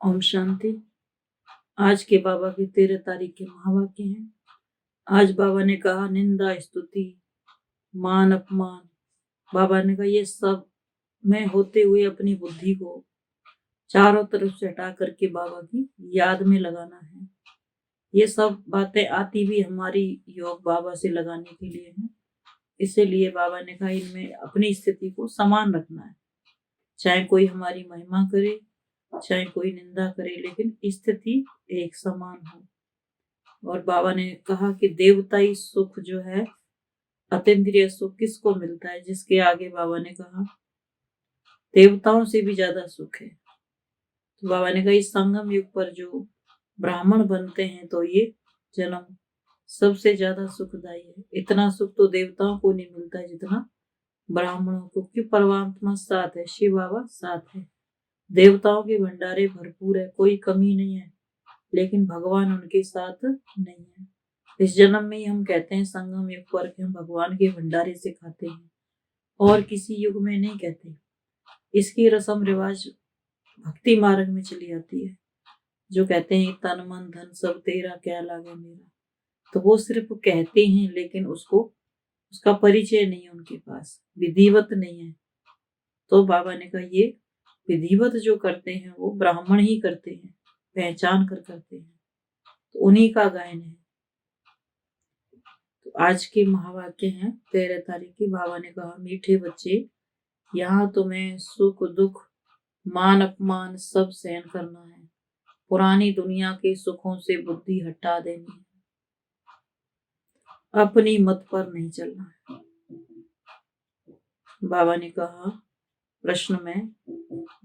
ओम शांति। आज के बाबा की 13 तारीख के महावाक्य हैं। आज बाबा ने कहा, निंदा स्तुति मान अपमान, बाबा ने कहा ये सब मैं होते हुए अपनी बुद्धि को चारों तरफ से हटा करके बाबा की याद में लगाना है। ये सब बातें आती भी हमारी योग बाबा से लगाने के लिए है। इसीलिए बाबा ने कहा इनमें अपनी स्थिति को समान रखना है। चाहे कोई हमारी महिमा करे, चाहे कोई निंदा करे, लेकिन स्थिति एक समान हो। और बाबा ने कहा कि देवताई सुख जो है, अतीन्द्रिय सुख किसको मिलता है? जिसके आगे बाबा ने कहा देवताओं से भी ज्यादा सुख है। तो बाबा ने कहा इस संगम युग पर जो ब्राह्मण बनते हैं तो ये जन्म सबसे ज्यादा सुखदायी है। इतना सुख तो देवताओं को नहीं मिलता है जितना ब्राह्मणों को, क्योंकि परमात्मा साथ है, शिव बाबा साथ है। देवताओं के भंडारे भरपूर है, कोई कमी नहीं है, लेकिन भगवान उनके साथ नहीं है। इस जन्म में ही हम कहते हैं संगम युग पर कि हम भगवान के भंडारे से खाते हैं, और किसी युग में नहीं कहते। इसकी रस्म रिवाज भक्ति मार्ग में चली आती है, जो कहते हैं तन मन धन सब तेरा, क्या लागे मेरा। तो वो सिर्फ कहते हैं, लेकिन उसका परिचय नहीं है उनके पास, विधिवत नहीं है। तो बाबा ने कहा ये विधिवत जो करते हैं वो ब्राह्मण ही करते हैं, पहचान कर करते हैं, तो उन्हीं का गायन है। तो आज के महावाक्य हैं 13 तारीख की। बाबा ने कहा, मीठे बच्चे, यहाँ तुम्हें सुख दुख मान अपमान सब सहन करना है। पुरानी दुनिया के सुखों से बुद्धि हटा देनी है, अपनी मत पर नहीं चलना है। बाबा ने कहा प्रश्न में,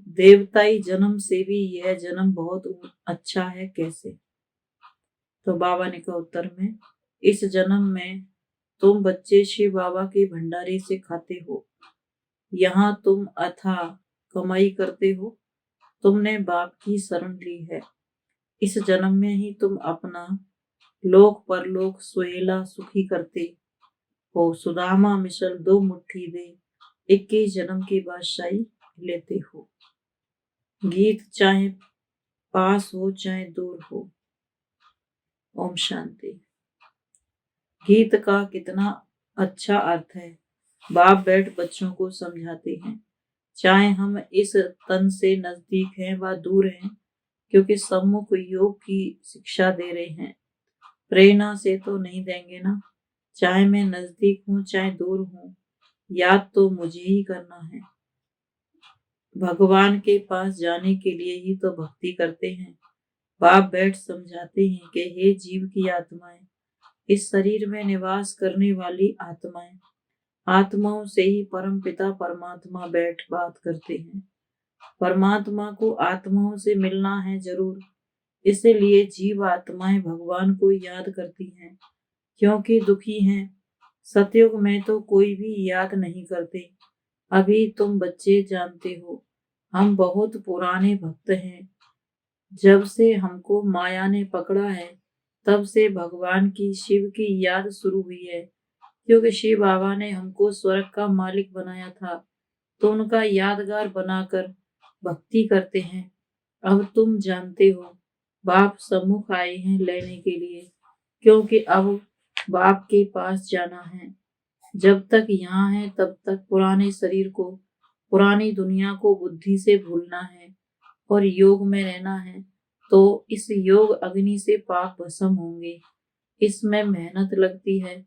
देवताई जन्म से भी यह जन्म बहुत अच्छा है, कैसे? तो बाबा ने कहा उत्तर में, इस जन्म में तुम बच्चे शिव बाबा के भंडारे से खाते हो। यहाँ तुम अथाह कमाई करते हो, तुमने बाप की शरण ली है। इस जन्म में ही तुम अपना लोक परलोक सुहेला सुखी करते हो। सुदामा मिसल दो मुट्ठी दे, 21 जन्म की बादशाही लेते हो। गीत चाहे पास हो चाहे दूर हो। ओम शांति। गीत का कितना अच्छा अर्थ है। बाप बैठ बच्चों को समझाते हैं, चाहे हम इस तन से नजदीक हैं व दूर हैं, क्योंकि सम्मुख योग की शिक्षा दे रहे हैं। प्रेरणा से तो नहीं देंगे ना। चाहे मैं नजदीक हूं चाहे दूर हूं, याद तो मुझे ही करना है। भगवान के पास जाने के लिए ही तो भक्ति करते हैं। बाप बैठ समझाते हैं कि हे जीव की आत्माएं, इस शरीर में निवास करने वाली आत्माएं, आत्माओं से ही परम पिता परमात्मा बैठ बात करते हैं। परमात्मा को आत्माओं से मिलना है जरूर, इसलिए जीव आत्माएं भगवान को याद करती हैं, क्योंकि दुखी हैं। सतयुग में तो कोई भी याद नहीं करते। अभी तुम बच्चे जानते हो, हम बहुत पुराने भक्त हैं। जब से हमको माया ने पकड़ा है, तब से भगवान की शिव की याद शुरू हुई है, क्योंकि शिव बाबा ने हमको स्वर्ग का मालिक बनाया था, तो उनका यादगार बनाकर भक्ति करते हैं। अब तुम जानते हो, बाप सम्मुख आए हैं लेने के लिए, क्योंकि अब बाप के पास जाना है। जब तक यहाँ है तब तक पुराने शरीर को, पुरानी दुनिया को बुद्धि से भूलना है और योग में रहना है, तो इस योग अग्नि से पाप भस्म होंगे। इसमें मेहनत लगती है,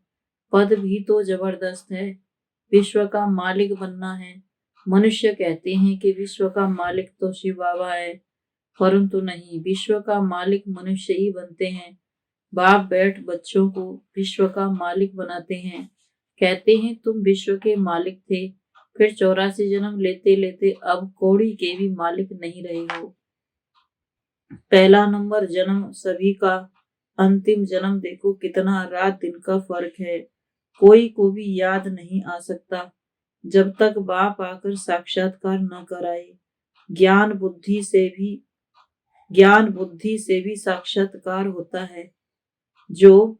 पद भी तो जबरदस्त है। विश्व का मालिक बनना है। मनुष्य कहते हैं कि विश्व का मालिक तो शिव बाबा है, परंतु नहीं, विश्व का मालिक मनुष्य ही बनते हैं। बाप बैठ बच्चों को विश्व का मालिक बनाते हैं। कहते हैं तुम विश्व के मालिक थे, फिर 84 जन्म लेते लेते अब कौड़ी के भी मालिक नहीं रहे हो। पहला नंबर जन्म सभी का, अंतिम जन्म देखो कितना रात दिन का फर्क है। कोई को भी याद नहीं आ सकता जब तक बाप आकर साक्षात्कार न कराए। ज्ञान बुद्धि से भी साक्षात्कार होता है। जो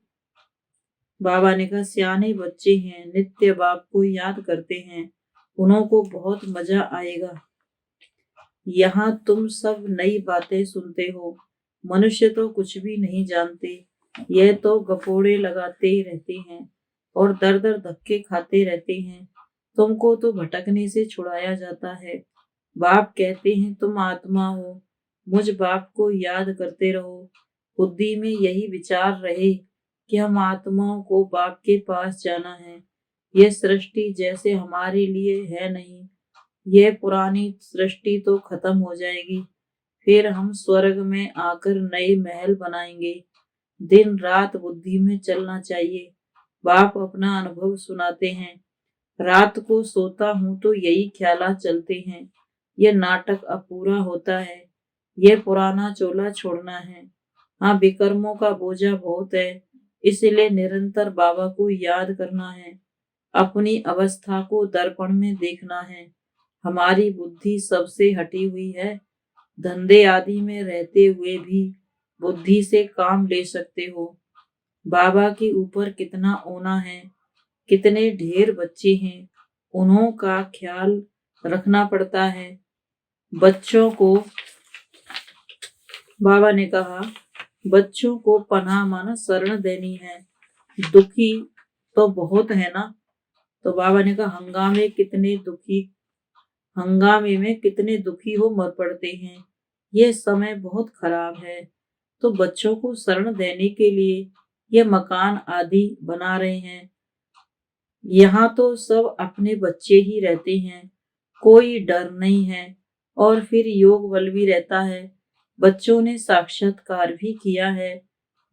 बाबा ने कहा सियाने बच्चे हैं, नित्य बाप को याद करते हैं, उन्हों को बहुत मजा आएगा। यहाँ तुम सब नई बातें सुनते हो। मनुष्य तो कुछ भी नहीं जानते, यह तो गपोड़े लगाते ही रहते हैं और दर दर धक्के खाते रहते हैं। तुमको तो भटकने से छुड़ाया जाता है। बाप कहते हैं तुम आत्मा हो, मुझ बाप को याद करते रहो। बुद्धि में यही विचार रहे कि हम आत्माओं को बाप के पास जाना है। यह सृष्टि जैसे हमारे लिए है नहीं, यह पुरानी सृष्टि तो खत्म हो जाएगी, फिर हम स्वर्ग में आकर नए महल बनाएंगे। दिन रात बुद्धि में चलना चाहिए। बाप अपना अनुभव सुनाते हैं। रात को सोता हूँ तो यही ख्यालात चलते हैं, यह नाटक अपूरा होता है, यह पुराना चोला छोड़ना है। हाँ, विकर्मों का बोझा बहुत है, इसलिए निरंतर बाबा को याद करना है। अपनी अवस्था को दर्पण में देखना है। हमारी बुद्धि सबसे हटी हुई है। धंधे आदि में रहते हुए भी बुद्धि से काम ले सकते हो। बाबा के ऊपर कितना ओना है, कितने ढेर बच्चे हैं, उन्हों का ख्याल रखना पड़ता है। बच्चों को बाबा ने कहा, बच्चों को पनाह माना शरण देनी है। दुखी तो बहुत है ना। तो बाबा ने कहा, हंगामे में कितने दुखी हो मर पड़ते हैं। यह समय बहुत खराब है, तो बच्चों को शरण देने के लिए ये मकान आदि बना रहे हैं। यहाँ तो सब अपने बच्चे ही रहते हैं, कोई डर नहीं है, और फिर योग बल भी रहता है। बच्चों ने साक्षात्कार भी किया है।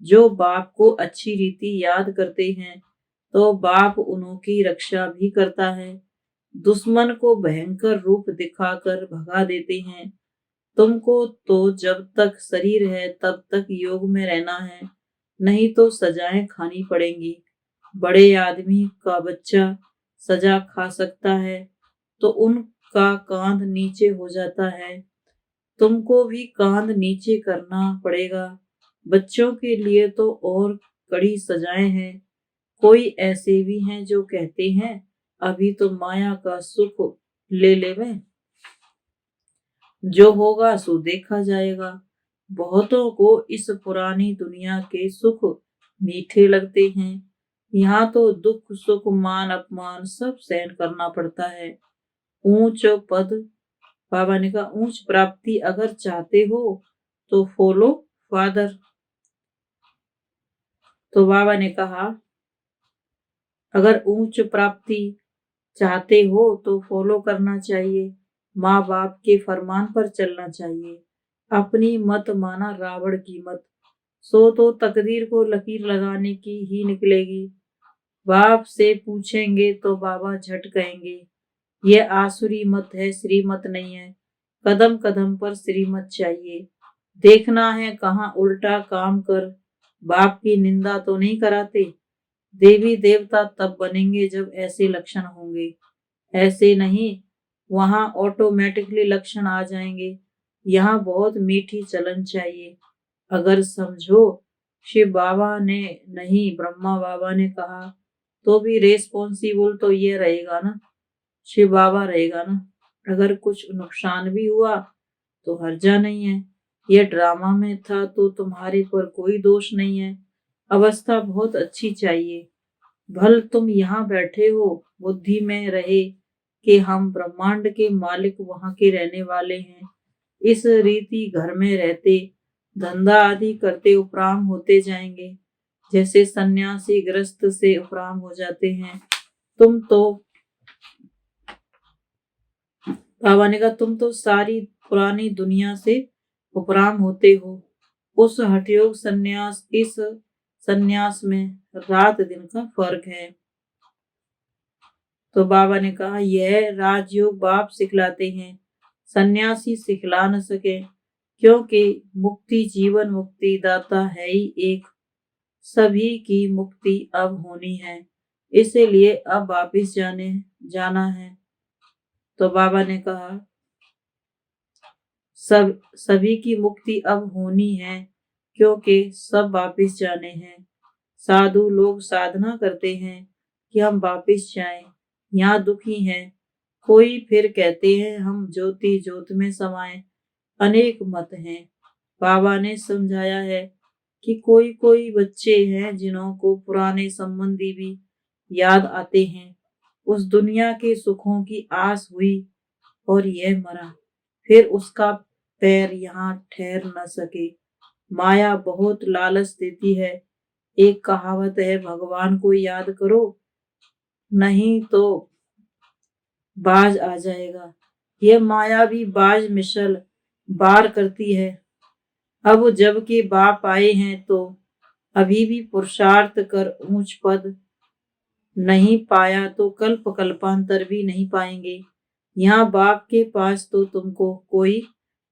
जो बाप को अच्छी रीति याद करते हैं तो बाप उनकी रक्षा भी करता है। दुश्मन को भयंकर रूप दिखाकर भगा देते हैं। तुमको तो जब तक शरीर है तब तक योग में रहना है, नहीं तो सजाएं खानी पड़ेंगी। बड़े आदमी का बच्चा सजा खा सकता है तो उनका कांध नीचे हो जाता है, तुमको भी कांध नीचे करना पड़ेगा। बच्चों के लिए तो और कड़ी सजाएं हैं। कोई ऐसे भी हैं जो कहते हैं अभी तो माया का सुख ले लेवें, जो होगा सो देखा जाएगा। बहुतों को इस पुरानी दुनिया के सुख मीठे लगते हैं। यहाँ तो दुख सुख मान अपमान सब सहन करना पड़ता है। ऊंच पद, बाबा ने कहा, ऊंच प्राप्ति अगर चाहते हो तो फॉलो फादर। तो बाबा ने कहा, अगर ऊंच प्राप्ति चाहते हो तो फॉलो करना चाहिए, माँ बाप के फरमान पर चलना चाहिए। अपनी मत माना रावण की मत, सो तो तकदीर को लकीर लगाने की ही निकलेगी। बाप से पूछेंगे तो बाबा झट कहेंगे, ये आसुरी मत है, श्रीमत नहीं है। कदम कदम पर श्रीमत चाहिए। देखना है कहाँ उल्टा काम कर बाप की निंदा तो नहीं कराते। देवी देवता तब बनेंगे जब ऐसे लक्षण होंगे, ऐसे नहीं वहां ऑटोमेटिकली लक्षण आ जाएंगे। यहाँ बहुत मीठी चलन चाहिए। अगर समझो शिव बाबा ने नहीं ब्रह्मा बाबा ने कहा तो भी रेस्पॉन्सिबल तो ये रहेगा ना, शिव बाबा रहेगा ना। अगर कुछ नुकसान भी हुआ तो हर्जा नहीं है, ये ड्रामा में था तो तुम्हारे पर कोई दोष नहीं है। अवस्था बहुत अच्छी चाहिए। भल तुम यहाँ बैठे हो, बुद्धि में रहे कि हम ब्रह्मांड के मालिक वहां के रहने वाले हैं। इस रीति घर में रहते धंधा आदि करते उपराम होते जाएंगे, जैसे सन्यासी ग्रस्त से उपराम हो जाते हैं। तुम तो बाबा ने कहा, तुम तो सारी पुरानी दुनिया से उपराम होते हो। उस हठयोग सन्यास इस सन्यास में रात दिन का फर्क है। तो बाबा ने कहा, यह राजयोग बाप सिखलाते हैं, सन्यासी सिखला न सके, क्योंकि मुक्ति जीवन मुक्ति दाता है ही एक। सभी की मुक्ति अब होनी है, इसीलिए अब वापिस जाना है। तो बाबा ने कहा, सभी की मुक्ति अब होनी है क्योंकि सब वापिस जाने हैं। साधु लोग साधना करते हैं कि हम वापिस जाएं, यहाँ दुखी हैं, कोई फिर कहते हैं हम ज्योति ज्योत में समाये, अनेक मत हैं। बाबा ने समझाया है कि कोई कोई बच्चे हैं जिन्हों को पुराने संबंधी भी याद आते हैं। उस दुनिया के सुखों की आस हुई और यह मरा, फिर उसका पैर यहाँ ठहर न सके। माया बहुत लालच देती है। एक कहावत है, भगवान को याद करो नहीं तो बाज आ जाएगा। यह माया भी बाज मिसल बार करती है। अब जबकि बाप आए हैं तो अभी भी पुरुषार्थ कर ऊंच पद नहीं पाया तो कल्प कल्पांतर भी नहीं पाएंगे। यहाँ बाप के पास तो तुमको कोई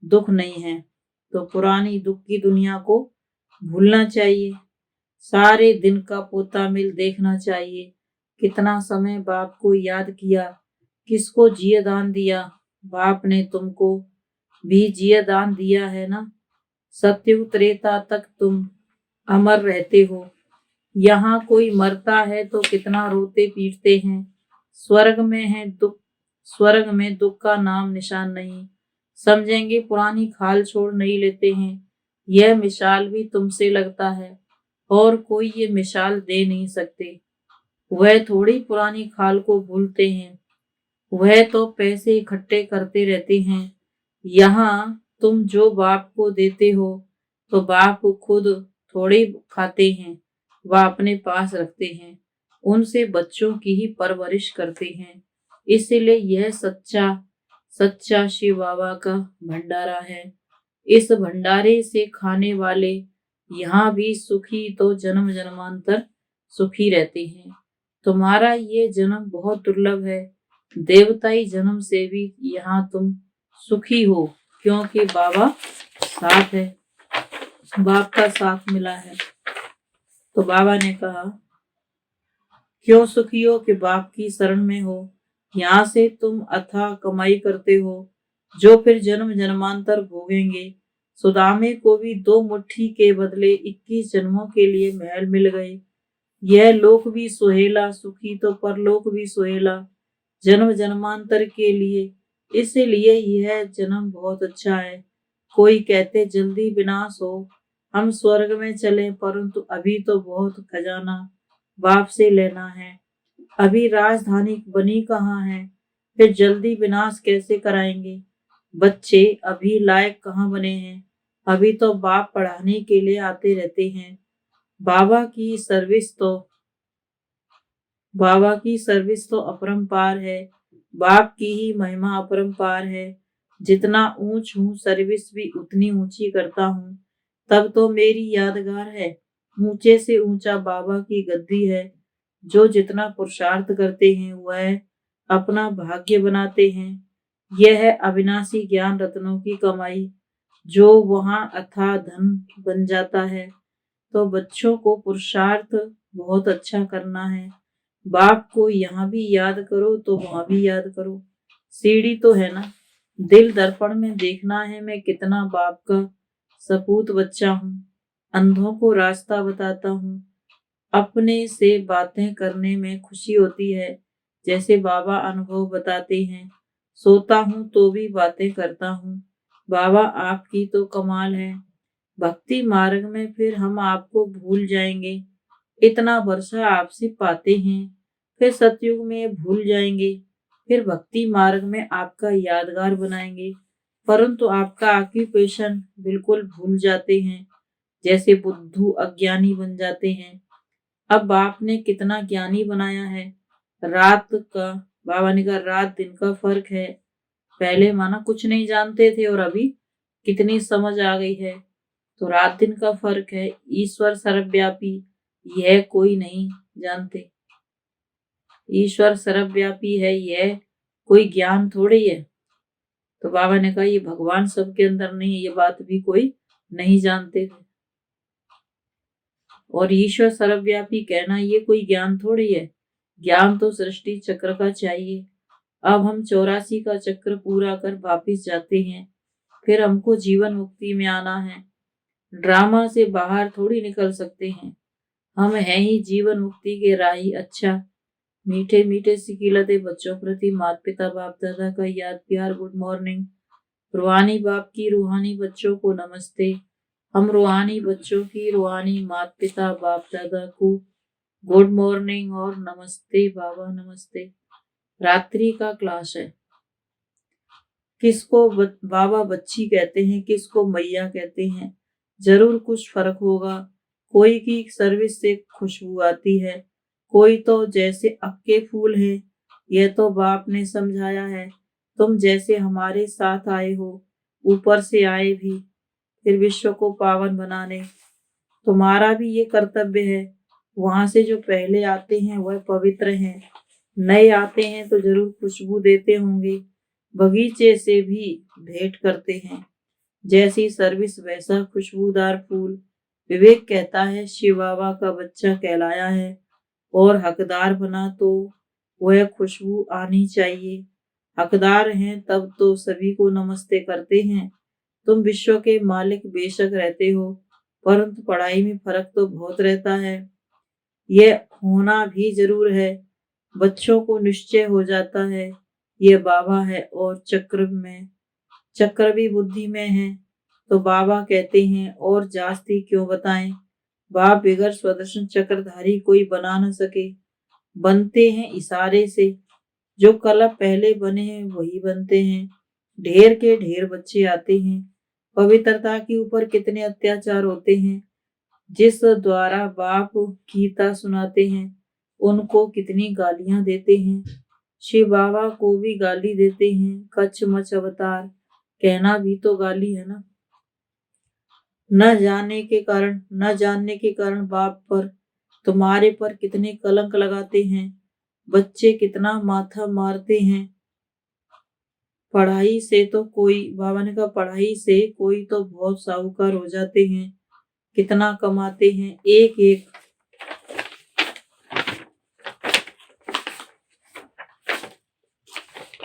दुख नहीं है, तो पुरानी दुख की दुनिया को भूलना चाहिए। सारे दिन का पोता मिल देखना चाहिए। कितना समय बाप को याद किया, किसको जिया दान दिया। बाप ने तुमको भी जिया दान दिया है ना। सत्युग त्रेता तक तुम अमर रहते हो। यहाँ कोई मरता है तो कितना रोते पीटते हैं। स्वर्ग में है दुख, स्वर्ग में दुख का नाम निशान नहीं। समझेंगे पुरानी खाल छोड़ नहीं लेते हैं। यह मिसाल भी तुमसे लगता है और कोई ये मिसाल दे नहीं सकते। वह थोड़ी पुरानी खाल को भूलते हैं, वह तो पैसे इकट्ठे करते रहते हैं। यहाँ तुम जो बाप को देते हो तो बाप खुद थोड़ी खाते हैं, वह अपने पास रखते हैं। उनसे बच्चों की ही परवरिश करते हैं। इसलिए यह सच्चा सच्चा शिव बाबा का भंडारा है। इस भंडारे से खाने वाले यहाँ भी सुखी तो जन्म जन्मांतर सुखी रहते हैं। तुम्हारा ये जन्म बहुत दुर्लभ है। देवताई जन्म से भी यहाँ तुम सुखी हो, क्योंकि बाबा साथ है, बाप का साथ मिला है। तो बाबा ने कहा, क्यों सुखी हो कि बाप की शरण में हो। यहाँ से तुम अथाह कमाई करते हो जो फिर जन्म जन्मांतर भोगेंगे। सुदामे को भी 2 मुट्ठी के बदले 21 जन्मों के लिए महल मिल गए। यह लोक भी सुहेला, सुखी तो परलोक भी सुहेला जन्म जन्मांतर के लिए। इसलिए यह जन्म बहुत अच्छा है। कोई कहते जल्दी विनाश हो, हम स्वर्ग में चलें, परंतु अभी तो बहुत खजाना बाप से लेना है। अभी राजधानी बनी कहाँ है, फिर जल्दी विनाश कैसे कराएंगे। बच्चे अभी लायक कहाँ बने हैं, अभी तो बाप पढ़ाने के लिए आते रहते हैं। बाबा की सर्विस तो अपरंपार है। बाप की ही महिमा अपरंपार है। जितना ऊंच हूँ सर्विस भी उतनी ऊंची करता हूँ। तब तो मेरी यादगार है। ऊंचे से ऊंचा बाबा की गद्दी है। जो जितना पुरुषार्थ करते हैं वह अपना भाग्य बनाते हैं। यह है अविनाशी ज्ञान रत्नों की कमाई, जो वहां अथाह धन बन जाता है। तो बच्चों को पुरुषार्थ बहुत अच्छा करना है। बाप को यहाँ भी याद करो तो वहां भी याद करो। सीढ़ी तो है ना। दिल दर्पण में देखना है मैं कितना बाप का सपूत बच्चा हूँ। अंधों को रास्ता बताता हूँ। अपने से बातें करने में खुशी होती है, जैसे बाबा अनुभव बताते हैं। सोता हूँ तो भी बातें करता हूँ। बाबा आपकी तो कमाल है। भक्ति मार्ग में फिर हम आपको भूल जाएंगे। इतना वर्षा आपसे पाते हैं, फिर सतयुग में भूल जाएंगे, फिर भक्ति मार्ग में आपका यादगार बनाएंगे, परंतु आपका ऑक्यूपेशन बिल्कुल भूल जाते हैं, जैसे बुद्धू अज्ञानी बन जाते हैं। अब बाप ने कितना ज्ञानी बनाया है। रात का बाबा ने कहा, रात दिन का फर्क है। पहले माना कुछ नहीं जानते थे और अभी कितनी समझ आ गई है। तो रात दिन का फर्क है। ईश्वर सर्वव्यापी यह कोई नहीं जानते। ईश्वर सर्वव्यापी है यह कोई ज्ञान थोड़ी है। तो बाबा ने कहा, ये भगवान सबके अंदर नहीं है, ये बात भी कोई नहीं जानते थे। और ईश्वर सर्वव्यापी कहना ये कोई ज्ञान थोड़ी है। ज्ञान तो सृष्टि चक्र का चाहिए। अब हम 84 का चक्र पूरा कर वापिस जाते हैं, फिर हमको जीवन मुक्ति में आना है। ड्रामा से बाहर थोड़ी निकल सकते हैं। हम हैं ही जीवन मुक्ति के राही। अच्छा, मीठे मीठे सिकिलते बच्चों प्रति माता पिता बाप दादा का याद प्यार गुड मॉर्निंग। रूहानी बाप की रूहानी बच्चों को नमस्ते। हम रूहानी बच्चों की रूहानी माता पिता बाप दादा को गुड मॉर्निंग और नमस्ते बाबा नमस्ते। रात्रि का क्लास है। किसको बाबा बच्ची कहते हैं, किसको मैया कहते हैं, जरूर कुछ फर्क होगा। कोई की सर्विस से खुशबू आती है, कोई तो जैसे अक्के फूल है। यह तो बाप ने समझाया है। तुम जैसे हमारे साथ आए हो, ऊपर से आए भी, फिर विश्व को पावन बनाने। तुम्हारा भी ये कर्तव्य है। वहां से जो पहले आते हैं वह पवित्र हैं, नए आते हैं तो जरूर खुशबू देते होंगे, बगीचे से भी भेंट करते हैं। जैसी सर्विस वैसा खुशबूदार फूल। विवेक कहता है शिव बाबा का बच्चा कहलाया है और हकदार बना तो वह खुशबू आनी चाहिए। हकदार हैं तब तो सभी को नमस्ते करते हैं। तुम विश्व के मालिक बेशक रहते हो, परंतु पढ़ाई में फर्क तो बहुत रहता है। यह होना भी जरूर है। बच्चों को निश्चय हो जाता है ये बाबा है और चक्र भी बुद्धि में है। तो बाबा कहते हैं और जास्ती क्यों बताएं। बाप बिगर स्वदर्शन चक्रधारी कोई बना न सके। बनते हैं इशारे से। जो कल पहले बने हैं वही बनते हैं। ढेर के ढेर बच्चे आते हैं। पवित्रता के ऊपर कितने अत्याचार होते हैं। जिस द्वारा बाप गीता सुनाते हैं उनको कितनी गालियां देते हैं। शिव बाबा को भी गाली देते हैं। कच्छ मच अवतार कहना भी तो गाली है ना। न जानने के कारण बाप पर तुम्हारे पर कितने कलंक लगाते हैं। बच्चे कितना माथा मारते हैं। पढ़ाई से तो कोई बाबा ने कहा पढ़ाई से कोई तो बहुत साहूकार हो जाते हैं। कितना कमाते हैं। एक एक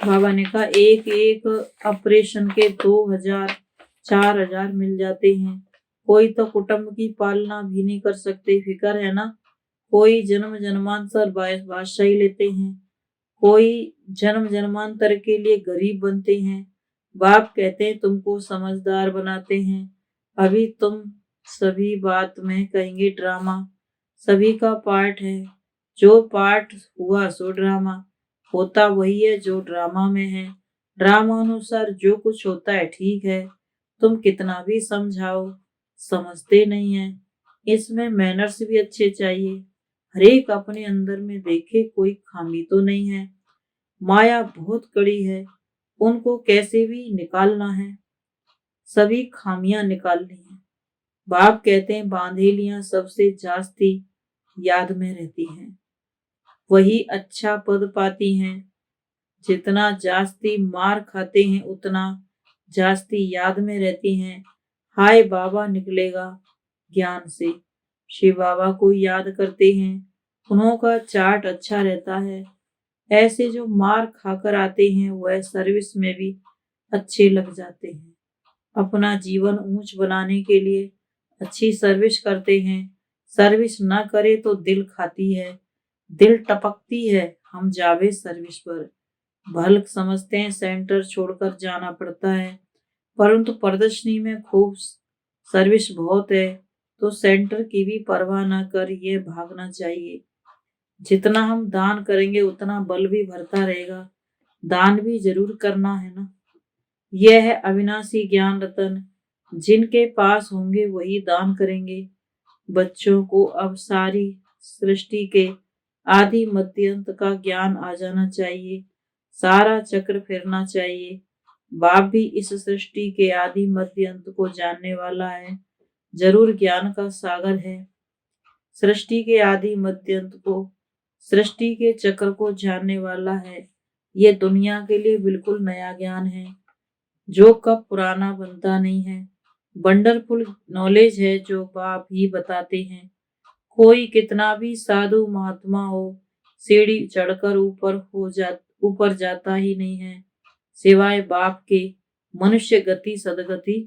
बाबा ने कहा एक एक ऑपरेशन के 2000 4000 मिल जाते हैं। कोई तो कुटुंब की पालना भी नहीं कर सकते। फिक्र है ना। कोई जन्म जन्मांतर बादशाही लेते हैं, कोई जन्म जन्मांतर के लिए गरीब बनते हैं। बाप कहते हैं तुमको समझदार बनाते हैं। अभी तुम सभी बात में कहेंगे ड्रामा। सभी का पार्ट है। जो पार्ट हुआ सो ड्रामा। होता वही है जो ड्रामा में है। ड्रामा अनुसार जो कुछ होता है ठीक है। तुम कितना भी समझाओ समझते नहीं है। इसमें मैनर्स भी अच्छे चाहिए। हरेक अपने अंदर में देखे कोई खामी तो नहीं है। माया बहुत कड़ी है, उनको कैसे भी निकालना है। सभी खामियां निकालनी है। बाप कहते हैं बांधेलियां सबसे जास्ती याद में रहती हैं, वही अच्छा पद पाती हैं। जितना जास्ती मार खाते हैं उतना जास्ती याद में रहती हैं। हाय बाबा निकलेगा ज्ञान से। शिव बाबा को याद करते हैं, उन्हों का चार्ट अच्छा रहता है। ऐसे जो मार खाकर आते हैं वह सर्विस में भी अच्छे लग जाते हैं। अपना जीवन ऊंच बनाने के लिए अच्छी सर्विस करते हैं। सर्विस ना करे तो दिल खाती है, दिल टपकती है। हम जावे सर्विस पर। भल्क समझते हैं सेंटर छोड़कर जाना पड़ता है, परंतु प्रदर्शनी में खूब सर्विस बहुत है तो सेंटर की भी परवाह न कर ये भागना चाहिए। जितना हम दान करेंगे उतना बल भी भरता रहेगा। दान भी जरूर करना है ना। यह है अविनाशी ज्ञान रतन। जिनके पास होंगे वही दान करेंगे। बच्चों को अब सारी सृष्टि के आदि मध्य अंत का ज्ञान आ जाना चाहिए। सारा चक्र फिरना चाहिए। बाप भी इस सृष्टि के आदि मध्य अंत को जानने वाला है। जरूर ज्ञान का सागर है। सृष्टि के आदि मध्य अंत को, सृष्टि के चक्र को जानने वाला है। ये दुनिया के लिए बिल्कुल नया ज्ञान है जो कब पुराना बनता नहीं है। वंडरफुल नॉलेज है जो बाप ही बताते हैं। कोई कितना भी साधु महात्मा हो, सीढ़ी चढ़कर ऊपर जाता ही नहीं है सिवाय बाप के। मनुष्य गति सदगति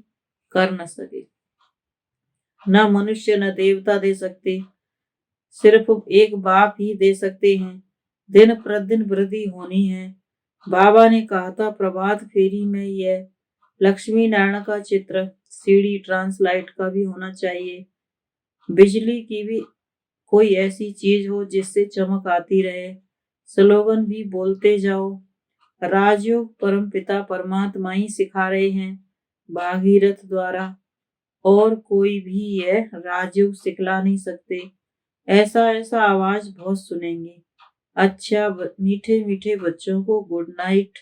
कर न सके। न मनुष्य न देवता दे सकते, सिर्फ एक बाप ही दे सकते हैं। दिन प्रतिदिन वृद्धि होनी है। बाबा ने कहा था प्रभात फेरी में यह लक्ष्मी नारायण का चित्र सीडी ट्रांसलाइट का भी होना चाहिए। बिजली की भी कोई ऐसी चीज हो जिससे चमक आती रहे। स्लोगन भी बोलते जाओ। राजयोग परम पिता परमात्मा ही सिखा रहे हैं भागीरथ द्वारा, और कोई भी यह राजयोग सिखला नहीं सकते। ऐसा ऐसा आवाज बहुत सुनेंगे। अच्छा, मीठे मीठे बच्चों को गुड नाइट।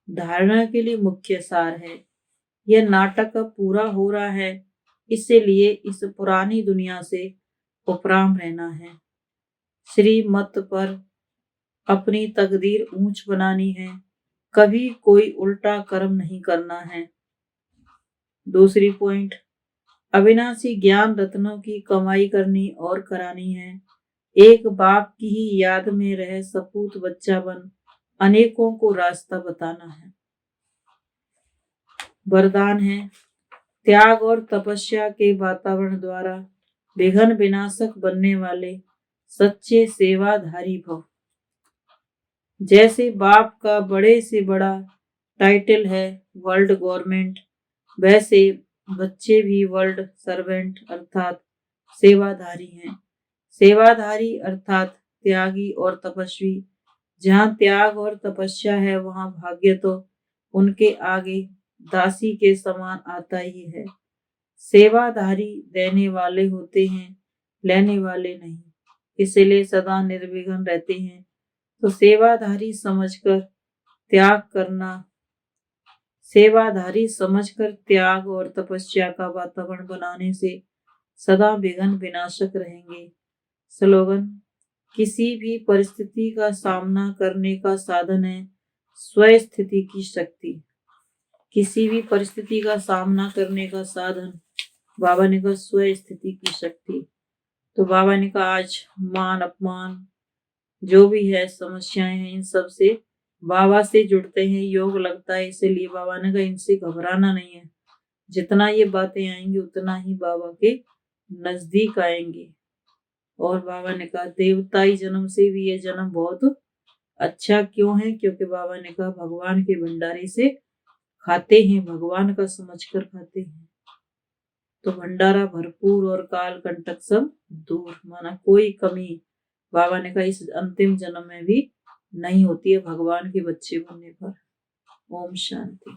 धारणा के लिए मुख्य सार है, यह नाटक अब पूरा हो रहा है, इसीलिए इस पुरानी दुनिया से उपराम रहना है। श्रीमत पर अपनी तकदीर ऊंच बनानी है, कभी कोई उल्टा कर्म नहीं करना है। दूसरी पॉइंट, अविनाशी ज्ञान रत्नों की कमाई करनी और करानी है। एक बाप की ही याद में रह सपूत बच्चा बन अनेकों को रास्ता बताना है। वरदान है, त्याग और तपस्या के वातावरण द्वारा विघ्न विनाशक बनने वाले सच्चे सेवाधारी भव। जैसे बाप का बड़े से बड़ा टाइटल है वर्ल्ड गवर्नमेंट, वैसे बच्चे भी वर्ल्ड सर्वेंट अर्थात सेवाधारी हैं। सेवाधारी अर्थात त्यागी और तपस्वी। जहाँ त्याग और तपस्या है वहाँ भाग्य तो उनके आगे दासी के समान आता ही है। सेवाधारी देने वाले होते हैं, लेने वाले नहीं, इसलिए सदा निर्विघ्न रहते हैं। तो सेवाधारी समझकर त्याग और तपस्या का वातावरण बनाने से सदा विघ्न विनाशक रहेंगे। स्लोगन, किसी भी परिस्थिति का सामना करने का साधन है स्वस्थिति की शक्ति। किसी भी परिस्थिति का सामना करने का साधन बाबा ने कहा स्वस्थिति की शक्ति। तो बाबा ने कहा आज मान अपमान जो भी है समस्याएं हैं, इन सब से बाबा से जुड़ते हैं, योग लगता है, इसीलिए बाबा ने कहा इनसे घबराना नहीं है। जितना ये बातें आएंगी उतना ही बाबा के नजदीक आएंगे। और बाबा ने कहा देवताई जन्म से भी ये जन्म बहुत अच्छा क्यों है, क्योंकि बाबा ने कहा भगवान के भंडारे से खाते हैं, भगवान का समझकर खाते हैं। तो भंडारा भरपूर और काल कंटक सब दूर, माना कोई कमी बाबा ने कहा इस अंतिम जन्म में भी नहीं होती है भगवान के बच्चे बनने पर। ओम शांति।